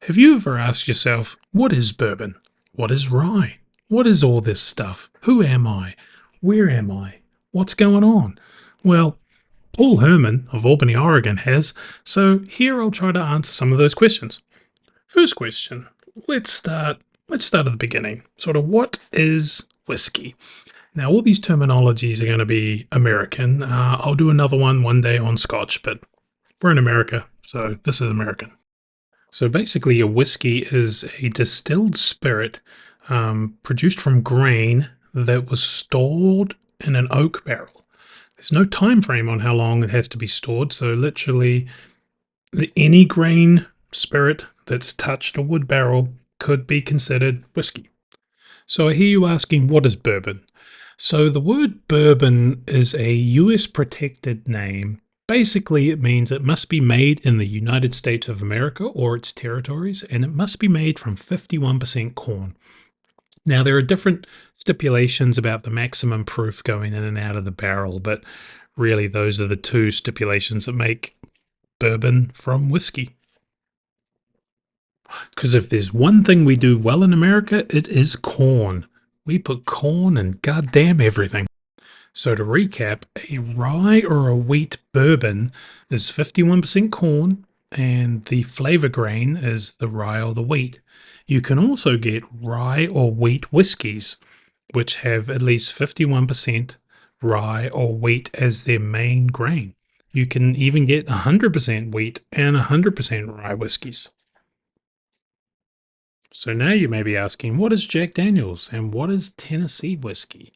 Have you ever asked yourself, what is bourbon? What is rye? What is all this stuff? Who am I? Where am I? What's going on? Well, Paul Herman of Albany, Oregon has, so here I'll try to answer some of those questions. First question, let's start let's start at the beginning. Sort of what is whiskey? Now all these terminologies are going to be American. I'll do another one day on Scotch, but we're in America, so this is American. So basically, a whiskey is a distilled spirit produced from grain that was stored in an oak barrel. There's no time frame on how long it has to be stored. So literally, any grain spirit that's touched a wood barrel could be considered whiskey. So I hear you asking, what is bourbon? So the word bourbon is a US protected name. Basically, it means it must be made in the United States of America or its territories, and it must be made from 51% corn. Now, there are different stipulations about the maximum proof going in and out of the barrel, but really those are the two stipulations that make bourbon from whiskey. Because if there's one thing we do well in America, it is corn. We put corn in goddamn everything. So to recap, a rye or a wheat bourbon is 51% corn, and the flavor grain is the rye or the wheat. You can also get rye or wheat whiskies, which have at least 51% rye or wheat as their main grain. You can even get 100% wheat and 100% rye whiskies. So now you may be asking, what is Jack Daniels and what is Tennessee whiskey?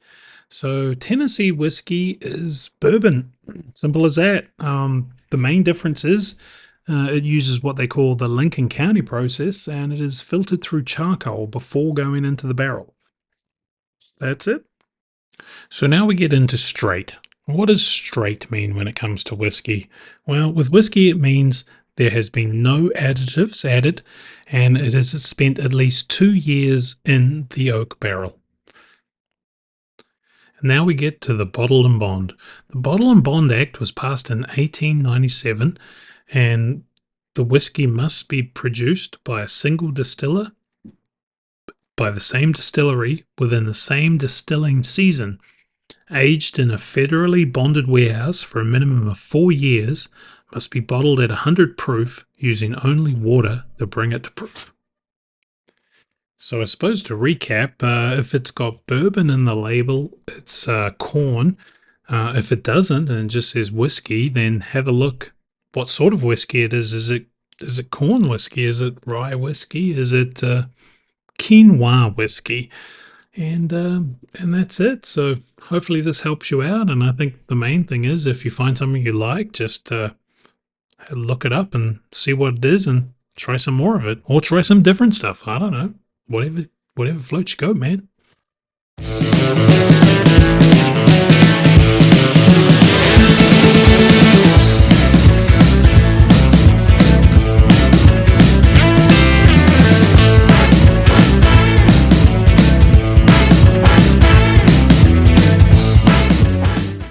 So Tennessee whiskey is bourbon, simple as that. The main difference is it uses what they call the Lincoln County process, and it is filtered through charcoal before going into the barrel. That's it. So now we get into straight. What does straight mean when it comes to whiskey? Well, with whiskey, it means there has been no additives added, and it has spent at least 2 years in the oak barrel. Now we get to the Bottle and Bond. The Bottle and Bond Act was passed in 1897, and the whiskey must be produced by a single distiller, by the same distillery, within the same distilling season, aged in a federally bonded warehouse for a minimum of 4 years, must be bottled at 100 proof, using only water to bring it to proof. So I suppose to recap, if it's got bourbon in the label, it's corn. If it doesn't and it just says whiskey, then have a look what sort of whiskey it is. Is it corn whiskey? Is it rye whiskey? Is it quinoa whiskey? And that's it. So hopefully this helps you out. And I think the main thing is, if you find something you like, just look it up and see what it is and try some more of it, or try some different stuff. I don't know. Whatever floats your boat, man.